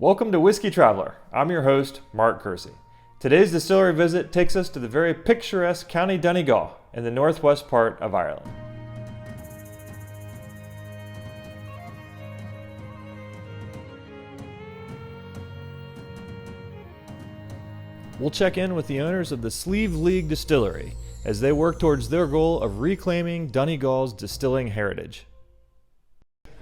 Welcome to Whiskey Traveler. I'm your host, Mark Kersey. Today's distillery visit takes us to the very picturesque County Donegal in the northwest part of Ireland. We'll check in with the owners of the Sliabh Liag Distillery as they work towards their goal of reclaiming Donegal's distilling heritage.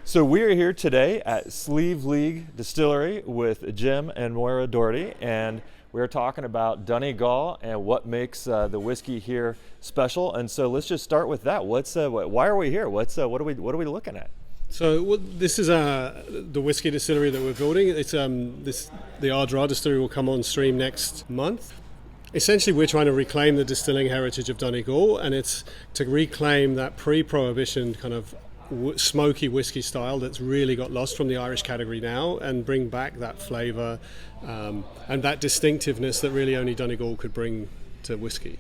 So we are here today at Sliabh Liag Distillery with Jim and Moira Doherty, and we're talking about Donegal and what makes the whiskey here special. And so let's just start with that. Why are we here? What are we looking at? So this is the whiskey distillery that we're building. It's the Ardra distillery will come on stream next month. Essentially, we're trying to reclaim the distilling heritage of Donegal, and it's to reclaim that pre-prohibition kind of smoky whiskey style that's really got lost from the Irish category now, and bring back that flavour and that distinctiveness that really only Donegal could bring to whiskey.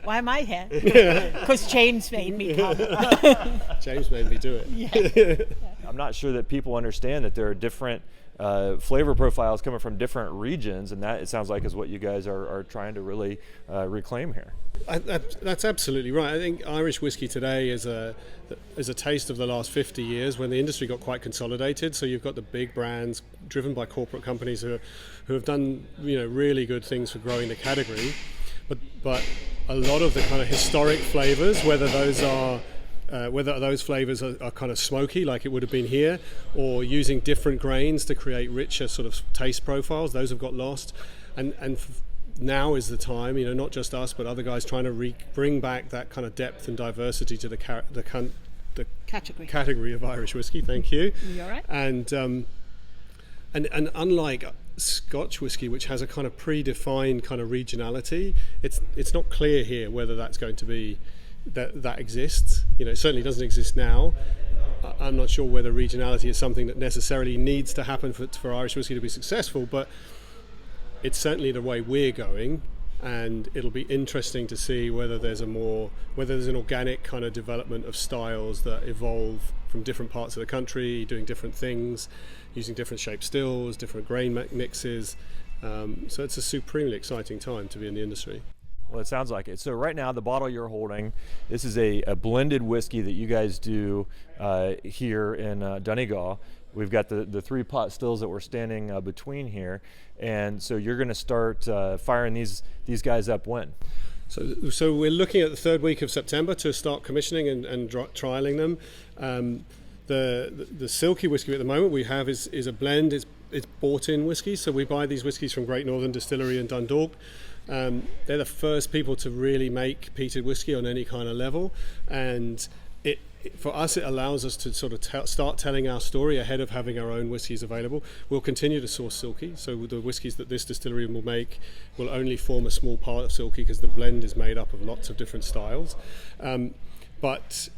Why am I here? Because James made me come. James made me do it. Yeah. I'm not sure that people understand that there are different flavor profiles coming from different regions, and that, it sounds like, is what you guys are trying to really reclaim here. That's absolutely right. I think Irish whiskey today is a taste of the last 50 years when the industry got quite consolidated. So you've got the big brands driven by corporate companies who have done really good things for growing the category, but a lot of the kind of historic flavors, whether those flavors are kind of smoky like it would have been here, or using different grains to create richer sort of taste profiles, those have got lost. And now is the time, not just us but other guys trying to bring back that kind of depth and diversity to the category of Irish whiskey. Thank you. You're right. And unlike Scotch whiskey, which has a kind of predefined kind of regionality, it's not clear here whether that's going to be that exists. It certainly doesn't exist now. I'm not sure whether regionality is something that necessarily needs to happen for Irish whiskey to be successful, but it's certainly the way we're going, and it'll be interesting to see whether there's an organic kind of development of styles that evolve from different parts of the country, doing different things, using different shaped stills, different grain mixes. So it's a supremely exciting time to be in the industry. Well, it sounds like it. So right now, the bottle you're holding, this is a blended whiskey that you guys do here in Donegal. We've got the three pot stills that we're standing between here, and so you're going to start firing these guys up when? So we're looking at the third week of September to start commissioning and trialing them. The silky whiskey at the moment we have is a blend. It's bought-in whiskey, so we buy these whiskies from Great Northern Distillery in Dundalk. They're the first people to really make peated whiskey on any kind of level, and for us it allows us to sort of start telling our story ahead of having our own whiskies available. We'll continue to source silky, so the whiskies that this distillery will make will only form a small part of silky because the blend is made up of lots of different styles. But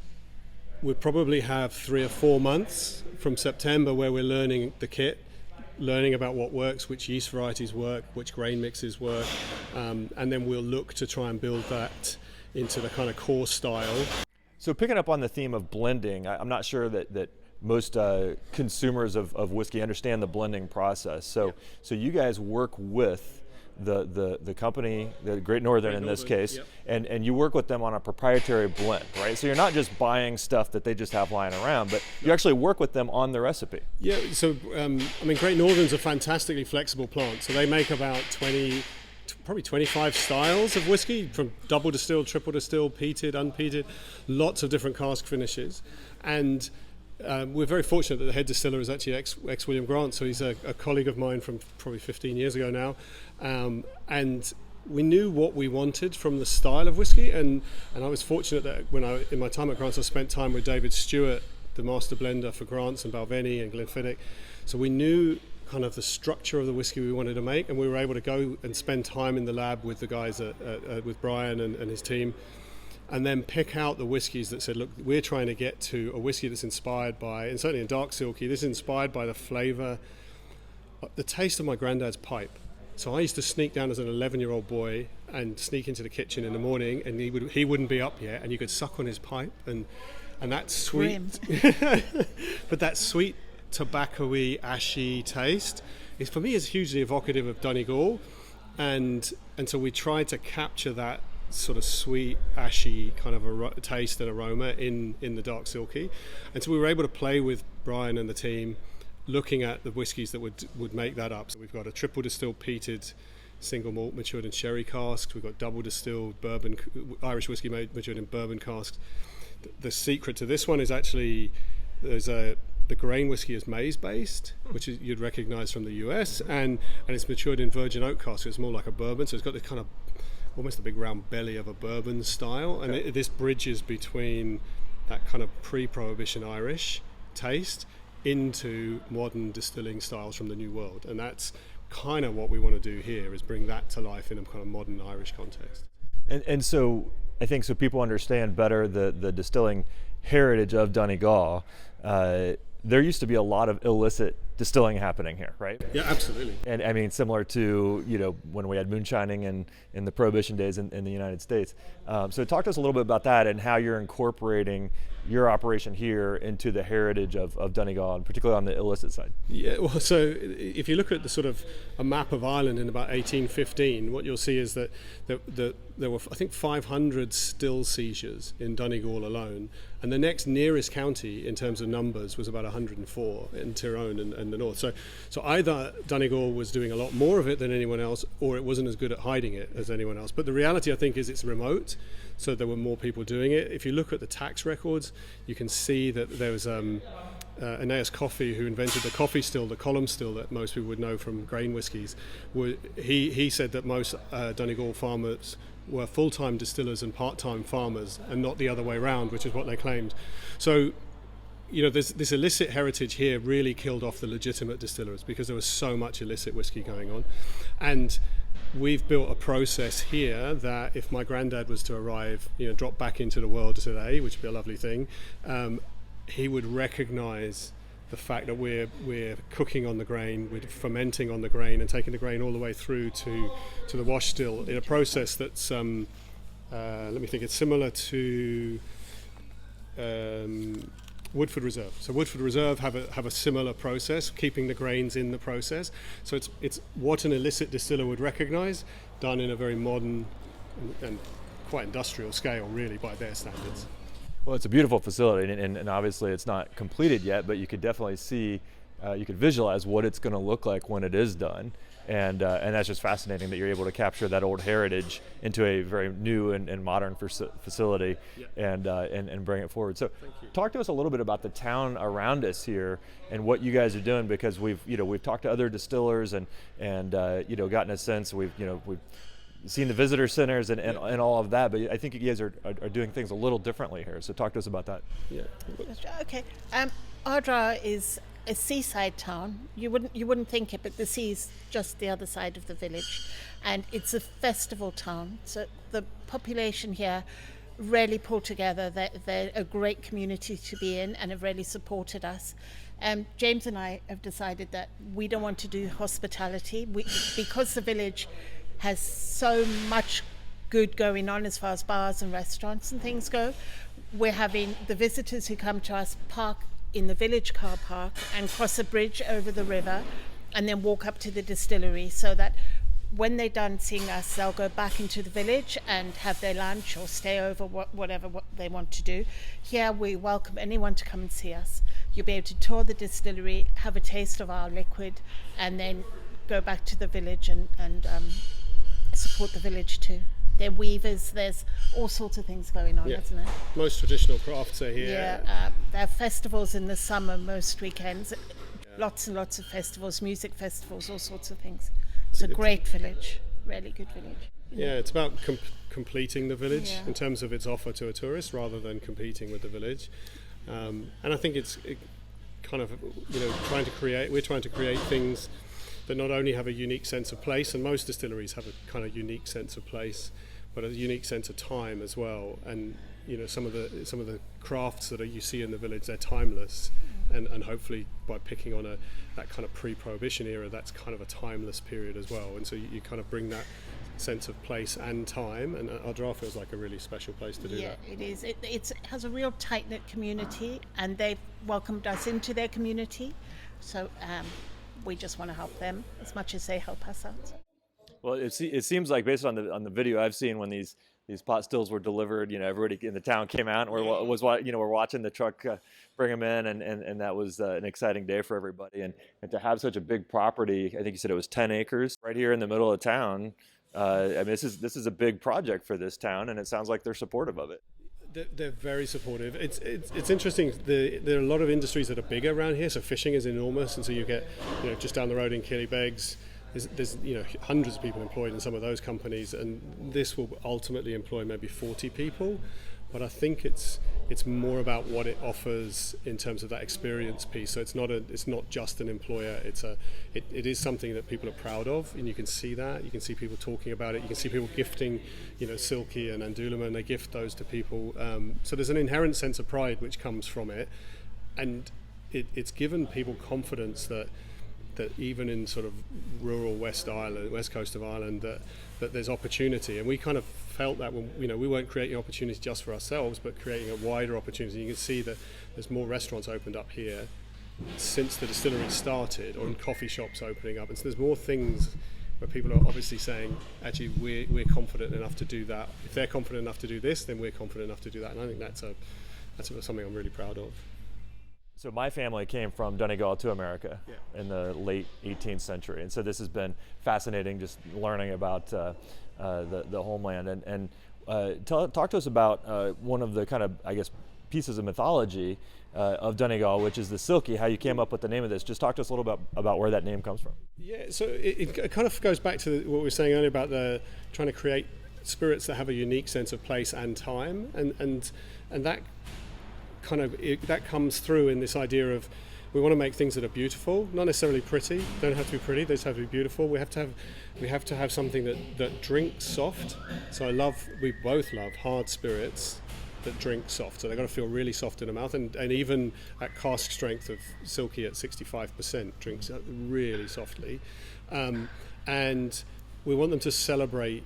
we'll probably have 3 or 4 months from September where we're learning the kit, learning about what works, which yeast varieties work, which grain mixes work, and then we'll look to try and build that into the kind of core style. So picking up on the theme of blending, I'm not sure that most consumers of whiskey understand the blending process. So you guys work with the company, the Great Northern in this case, yep. and you work with them on a proprietary blend, right? So you're not just buying stuff that they just have lying around, but you actually work with them on the recipe. Yeah, so Great Northern's a fantastically flexible plant, so they make about 25 styles of whiskey, from double distilled, triple distilled, peated, unpeated, lots of different cask finishes. And we're very fortunate that the head distiller is actually ex-William Grant, so he's a colleague of mine from probably 15 years ago now. And we knew what we wanted from the style of whiskey, and I was fortunate that in my time at Grant's I spent time with David Stewart, the master blender for Grant's and Balvenie and Glenfiddich. So we knew kind of the structure of the whiskey we wanted to make, and we were able to go and spend time in the lab with the guys with Brian and his team, and then pick out the whiskies that said, look, we're trying to get to a whiskey that's inspired by, and certainly in dark silky, this is inspired by the flavour, the taste of my granddad's pipe. So I used to sneak down as an 11-year-old boy and sneak into the kitchen in the morning, and he wouldn't be up yet, and you could suck on his pipe, and that sweet, but that sweet tobacco-y, ashy taste. It's, for me, is hugely evocative of Donegal, and so we tried to capture that sort of sweet, ashy kind of taste and aroma in the dark silky. And so we were able to play with Brian and the team, looking at the whiskies that would make that up. So we've got a triple distilled peated single malt matured in sherry casks. We've got double distilled bourbon Irish whiskey matured in bourbon casks. The secret to this one is actually the grain whiskey is maize based, which you'd recognise from the US, and it's matured in virgin oak casks. So it's more like a bourbon. So it's got this kind of almost a big round belly of a bourbon style, and this bridges between that kind of pre-prohibition Irish taste into modern distilling styles from the New World, and that's kind of what we want to do here, is bring that to life in a kind of modern Irish context. And so I think so people understand better the distilling heritage of Donegal. There used to be a lot of illicit distilling happening here, right? Yeah, absolutely. And I mean, similar to when we had moonshining in the Prohibition days in the United States. So talk to us a little bit about that and how you're incorporating your operation here into the heritage of Donegal, and particularly on the illicit side. Yeah, well, so if you look at the sort of a map of Ireland in about 1815, what you'll see is that there were, I think, 500 still seizures in Donegal alone, and the next nearest county in terms of numbers was about 104 in Tyrone and the north. So either Donegal was doing a lot more of it than anyone else, or it wasn't as good at hiding it as anyone else. But the reality, I think, is it's remote, so there were more people doing it. If you look at the tax records, you can see that there was Aeneas Coffey, who invented the coffee still, the column still that most people would know from grain whiskies. He said that most Donegal farmers were full-time distillers and part-time farmers, and not the other way around, which is what they claimed. So, this illicit heritage here really killed off the legitimate distillers, because there was so much illicit whiskey going on. And we've built a process here that if my granddad was to arrive, drop back into the world today, which would be a lovely thing, he would recognize the fact that we're cooking on the grain, we're fermenting on the grain, and taking the grain all the way through to the wash still in a process that's let me think, it's similar to Woodford Reserve. So Woodford Reserve have a similar process, keeping the grains in the process. So it's what an illicit distiller would recognise, done in a very modern and quite industrial scale, really, by their standards. Well, it's a beautiful facility, and obviously it's not completed yet, but you could definitely see, you could visualize what it's going to look like when it is done. And that's just fascinating that you're able to capture that old heritage into a very new and modern facility, and bring it forward. So talk to us a little bit about the town around us here and what you guys are doing, because we've talked to other distillers and gotten a sense, we've seen the visitor centers and all of that, but I think you guys are doing things a little differently here. So talk to us about that. Yeah. Okay. Ardra is a seaside town. You wouldn't think it, but the sea's just the other side of the village, and it's a festival town. So the population here really pulled together. They're a great community to be in, and have really supported us. James and I have decided that we don't want to do hospitality. Because the village has so much good going on as far as bars and restaurants and things go, we're having the visitors who come to us park in the village car park and cross a bridge over the river and then walk up to the distillery, so that when they're done seeing us, they'll go back into the village and have their lunch or stay over, whatever they want to do. Here we welcome anyone to come and see us. You'll be able to tour the distillery, have a taste of our liquid, and then go back to the village and support the village too. They're weavers, there's all sorts of things going on, isn't there? Most traditional crafts are here. Yeah, there are festivals in the summer most weekends. Lots and lots of festivals, music festivals, all sorts of things. It's a great village, really good village. Yeah, it's about completing the village in terms of its offer to a tourist, rather than competing with the village. And I think it's kind of, we're trying to create things that not only have a unique sense of place, and most distilleries have a kind of unique sense of place, but a unique sense of time as well. And some of the crafts that you see in the village, they're timeless, and hopefully by picking on that kind of pre-prohibition era, that's kind of a timeless period as well. And so you kind of bring that sense of place and time, and Ardra feels like a really special place to do Yeah, that. it is. It has a real tight-knit community, and they've welcomed us into their community. So we just want to help them as much as they help us out. Well, it seems like based on the video I've seen when these pot stills were delivered, everybody in the town came out and we're watching the truck bring them in, and that was an exciting day for everybody. And to have such a big property, I think you said it was 10 acres right here in the middle of town. I mean, this is a big project for this town, and it sounds like they're supportive of it. They're very supportive. It's interesting. There are a lot of industries that are bigger around here. So fishing is enormous, and so you get just down the road in Killybegs, there's hundreds of people employed in some of those companies, and this will ultimately employ maybe 40 people. But I think it's more about what it offers in terms of that experience piece. So it's not just an employer. It is something that people are proud of, and you can see that. You can see people talking about it. You can see people gifting, Silky and Andulama, and they gift those to people. So there's an inherent sense of pride which comes from it, and it's given people confidence that even in sort of rural west coast of Ireland, that there's opportunity. And we kind of felt that when we weren't creating opportunities just for ourselves, but creating a wider opportunity. You can see that there's more restaurants opened up here since the distillery started, or in coffee shops opening up, and so there's more things where people are obviously saying, actually, we're confident enough to do that. If they're confident enough to do this, then we're confident enough to do that. And I think that's something I'm really proud of. So my family came from Donegal to America in the late 18th century, and so this has been fascinating, just learning about the homeland. And talk to us about one of the kind of, I guess, pieces of mythology of Donegal, which is the Silky. How you came up with the name of this? Just talk to us a little bit about where that name comes from. Yeah, so it kind of goes back to what we were saying earlier about trying to create spirits that have a unique sense of place and time, and that that comes through in this idea of we want to make things that are beautiful, not necessarily pretty. Don't have to be pretty. They just have to be beautiful. We have to have something that drinks soft. So we both love hard spirits that drink soft. So they've got to feel really soft in the mouth, and even at cask strength of Silky at 65% drinks really softly, and we want them to celebrate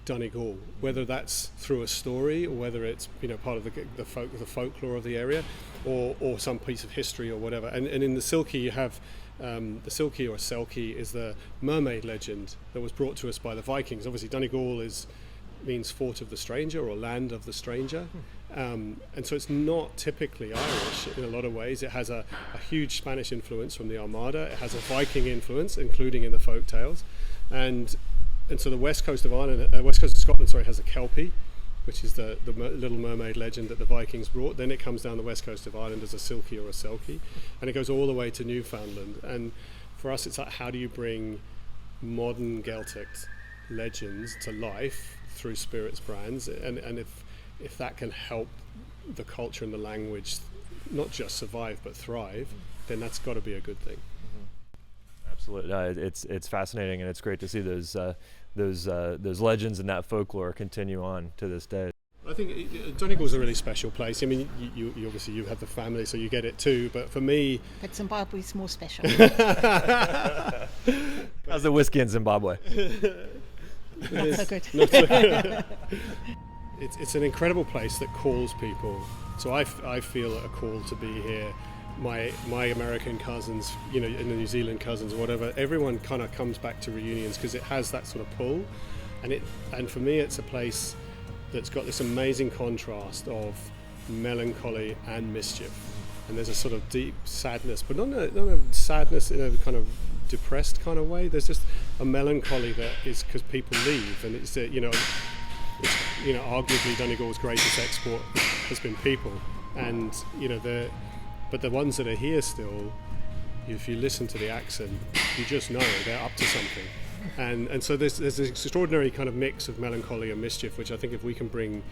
Donegal, whether that's through a story or whether it's part of the folklore of the area, or some piece of history or whatever. And in the Silky you have the Silky or Selkie is the mermaid legend that was brought to us by the Vikings. Obviously Donegal means fort of the stranger or land of the stranger, and so it's not typically Irish in a lot of ways. It has a huge Spanish influence from the Armada. It has a Viking influence, including in the folk tales, and so the west coast of Ireland, west coast of Scotland, has a Kelpie, which is the Little Mermaid legend that the Vikings brought. Then it comes down the west coast of Ireland as a Silky or a Selkie, and it goes all the way to Newfoundland. And for us, it's like, how do you bring modern Celtic legends to life through spirits brands? And if that can help the culture and the language not just survive but thrive, then that's got to be a good thing. Absolutely, it's fascinating, and it's great to see those legends and that folklore continue on to this day. I think Donegal's a really special place. I mean, you obviously you have the family, so you get it too. But for me, but Zimbabwe's more special. How's the whiskey in Zimbabwe? Not so good. It's an incredible place that calls people. So I feel a call to be here. My American cousins, and the New Zealand cousins or whatever, everyone kind of comes back to reunions because it has that sort of pull, and for me it's a place that's got this amazing contrast of melancholy and mischief, and there's a sort of deep sadness, but not a sadness in a kind of depressed kind of way. There's just a melancholy that is because people leave, and it's arguably Donegal's greatest export has been people, and but the ones that are here still, if you listen to the accent, you just know they're up to something. And so there's this extraordinary kind of mix of melancholy and mischief, which I think if we can bring,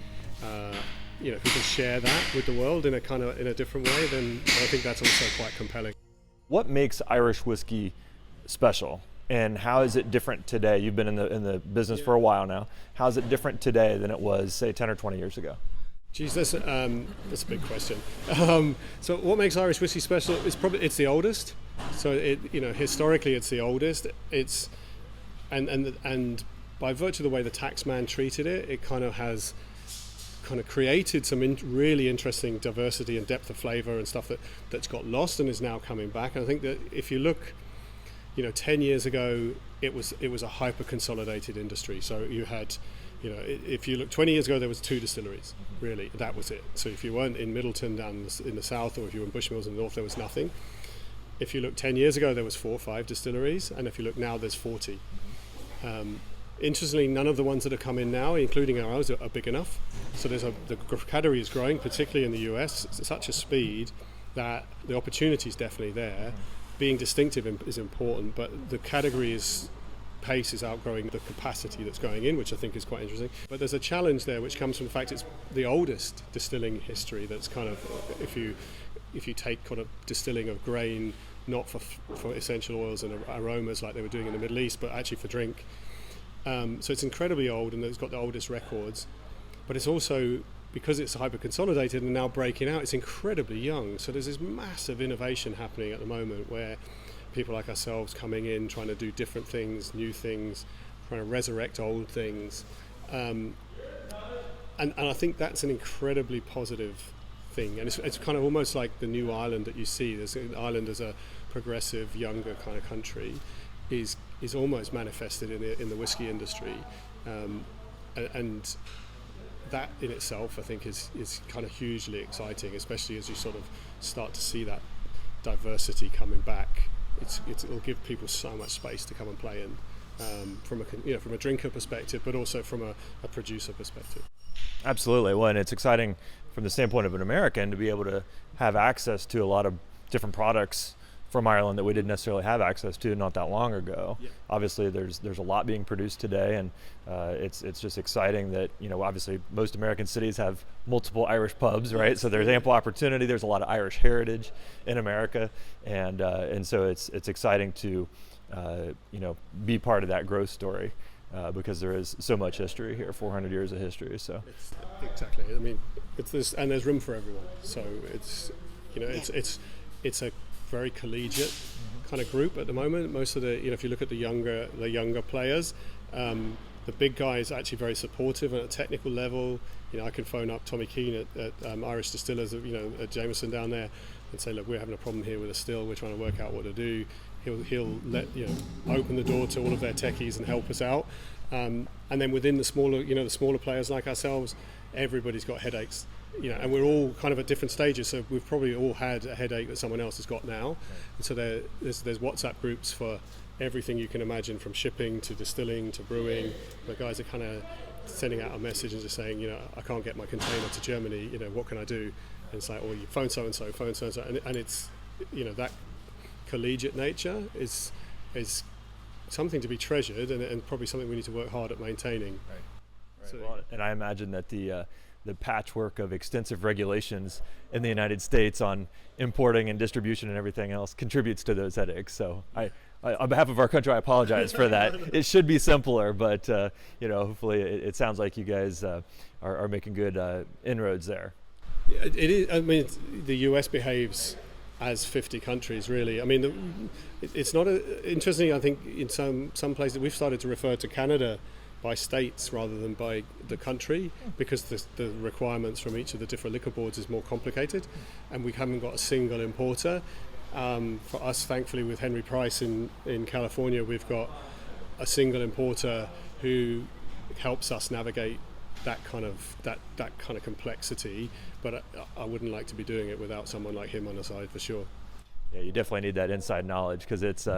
if we can share that with the world in a different way, then I think that's also quite compelling. What makes Irish whiskey special, and how is it different today? You've been in the business for a while now. How is it different today than it was, say, 10 or 20 years ago? Geez, that's a big question. So what makes Irish whiskey special is it's the oldest. So historically it's the oldest. And by virtue of the way the tax man treated it, it kind of has created some really interesting diversity and depth of flavor and stuff that's got lost and is now coming back. And I think that if you look, 10 years ago, it was a hyper consolidated industry. So you had, if you look 20 years ago, there was 2 distilleries, really, that was it. So if you weren't in Middleton down in the south, or if you were in Bushmills in the north, there was nothing. If you look 10 years ago, there was 4 or 5 distilleries, and if you look now, there's 40. Interestingly, none of the ones that have come in now, including ours, are big enough. So the category is growing, particularly in the US, at such a speed that the opportunity is definitely there. Being distinctive is important, but the category's pace is outgrowing the capacity that's going in, which I think is quite interesting. But there's a challenge there, which comes from the fact it's the oldest distilling history. That's kind of, if you take kind of distilling of grain, not for essential oils and aromas like they were doing in the Middle East, but actually for drink. So it's incredibly old, and it's got the oldest records, but it's also, because it's hyper consolidated and now breaking out, it's incredibly young. So there's this massive innovation happening at the moment where people like ourselves coming in, trying to do different things, new things, trying to resurrect old things, and I think that's an incredibly positive thing. And it's kind of almost like the new Ireland that you see. There's Ireland as a progressive, younger kind of country is almost manifested in the whiskey industry, and that in itself, I think, is kind of hugely exciting, especially as you sort of start to see that diversity coming back. It'll give people so much space to come and play in, from a drinker perspective, but also from a producer perspective. Absolutely. Well, and it's exciting from the standpoint of an American to be able to have access to a lot of different products from Ireland that we didn't necessarily have access to not that long ago. Yeah. Obviously, there's a lot being produced today, and it's just exciting that, obviously most American cities have multiple Irish pubs, right? So there's ample opportunity. There's a lot of Irish heritage in America, and so it's exciting to be part of that growth story, because there is so much history here, 400 years of history. So exactly. I mean, it's this, and there's room for everyone. So it's a very collegiate kind of group at the moment. Most of the, if you look at the younger players, the big guys are actually very supportive at a technical level. I can phone up Tommy Keane at Irish Distillers, at Jameson down there, and say, look, we're having a problem here with a still. We're trying to work out what to do. He'll let open the door to all of their techies and help us out. And then within the smaller players like ourselves, everybody's got headaches. And we're all kind of at different stages, so we've probably all had a headache that someone else has got now. Okay. And so there's WhatsApp groups for everything you can imagine, from shipping to distilling to brewing. The guys are kind of sending out a message and just saying, I can't get my container to Germany, what can I do? And it's like, you phone so-and-so, and it's, that collegiate nature is something to be treasured, and probably something we need to work hard at maintaining. Right. Well, and I imagine that the patchwork of extensive regulations in the United States on importing and distribution and everything else contributes to those headaches. So I on behalf of our country, I apologize for that. It should be simpler, but hopefully it sounds like you guys are making good inroads there. It is. I mean, the US behaves as 50 countries, really. I mean, it's not interesting. I think in some places we've started to refer to Canada by states rather than by the country, because the requirements from each of the different liquor boards is more complicated, and we haven't got a single importer. For us, thankfully, with Henry Price in California, we've got a single importer who helps us navigate that kind of complexity. But I wouldn't like to be doing it without someone like him on the side, for sure. Yeah, you definitely need that inside knowledge, because it's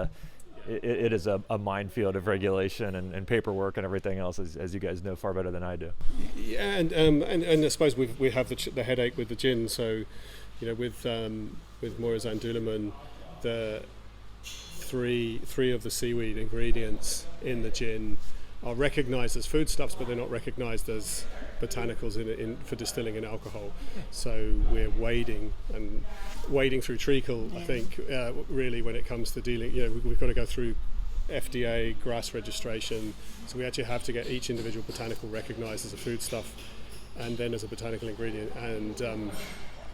it is a minefield of regulation and paperwork and everything else, as you guys know far better than I do. Yeah, and I suppose we have the headache with the gin. So, with Morazan Dulaman, the three of the seaweed ingredients in the gin are recognised as foodstuffs, but they're not recognised as botanicals for distilling in alcohol. So we're wading through treacle, I think, really, when it comes to dealing. We've got to go through FDA, GRAS registration. So we actually have to get each individual botanical recognised as a foodstuff, and then as a botanical ingredient. And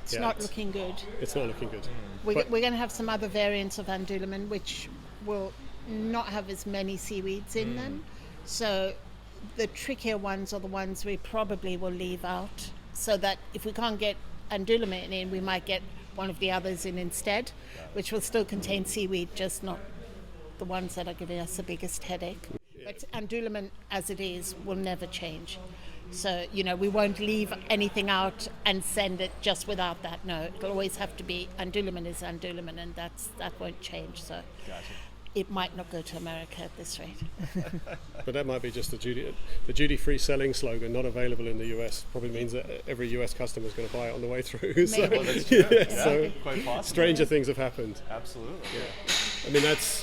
it's not looking good. It's not looking good. We're going to have some other variants of Andulaman which will not have as many seaweeds in them. So the trickier ones are the ones we probably will leave out, so that if we can't get andouillemain in, we might get one of the others in instead, which will still contain seaweed, just not the ones that are giving us the biggest headache. But andouillemain as it is will never change. So, we won't leave anything out and send it just without that. No, it'll always have to be andouillemain is andouillemain, and that won't change. So it might not go to America at this rate. But that might be just the duty-free selling slogan, not available in the US, probably means that every US customer is going to buy it on the way through. So, Well, that's true. so quite possible. stranger things have happened. Absolutely. I mean, that's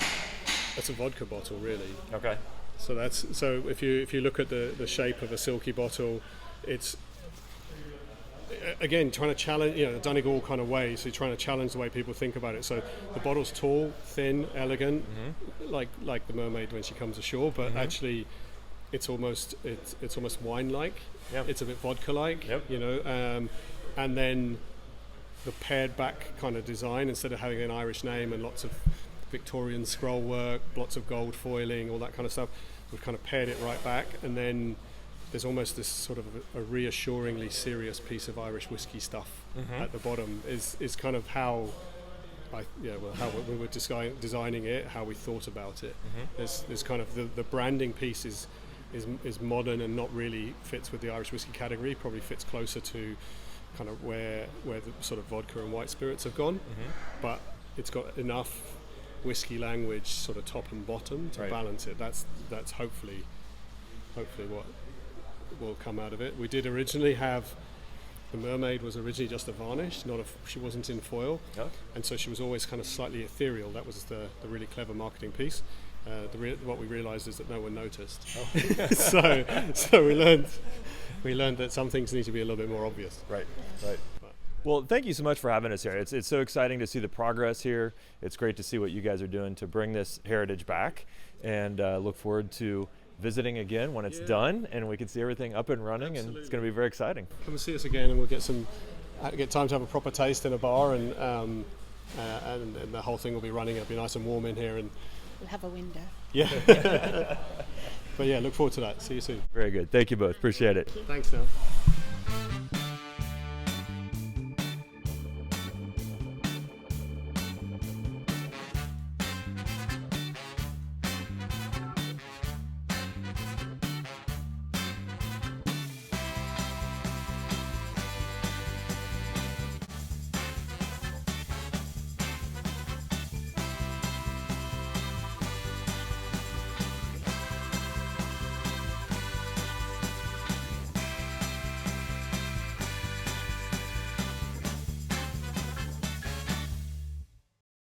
a vodka bottle, really. Okay. So if you look at the shape of a silky bottle, it's again trying to challenge, the Donegal kind of way. So you're trying to challenge the way people think about it. So the bottle's tall, thin, elegant, like the mermaid when she comes ashore, but actually it's almost wine-like. Yep. It's a bit vodka-like. Yep. And then the pared back kind of design, instead of having an Irish name and lots of Victorian scroll work, lots of gold foiling, all that kind of stuff, we've kind of pared it right back, and then there's almost this sort of a reassuringly serious piece of Irish whiskey stuff at the bottom is kind of how how we were designing it, how we thought about it. There's kind of the branding piece is modern and not really fits with the Irish whiskey category, probably fits closer to kind of where the sort of vodka and white spirits have gone, but it's got enough whiskey language sort of top and bottom to balance it. That's hopefully what will come out of it. We did originally have the mermaid was originally just a varnish, she wasn't in foil, and so she was always kind of slightly ethereal. That was the really clever marketing piece. What we realised is that no one noticed. So we learned that some things need to be a little bit more obvious. Right. Well, thank you so much for having us here. It's so exciting to see the progress here. It's great to see what you guys are doing to bring this heritage back, and look forward to visiting again when it's done and we can see everything up and running. Absolutely. And it's going to be very exciting. Come and see us again, and we'll get time to have a proper taste in a bar, and the whole thing will be running. It'll be nice and warm in here, and We'll have a window. yeah. But yeah, look forward to that. See you soon. Very good. Thank you both. Appreciate it. Thanks, Nell.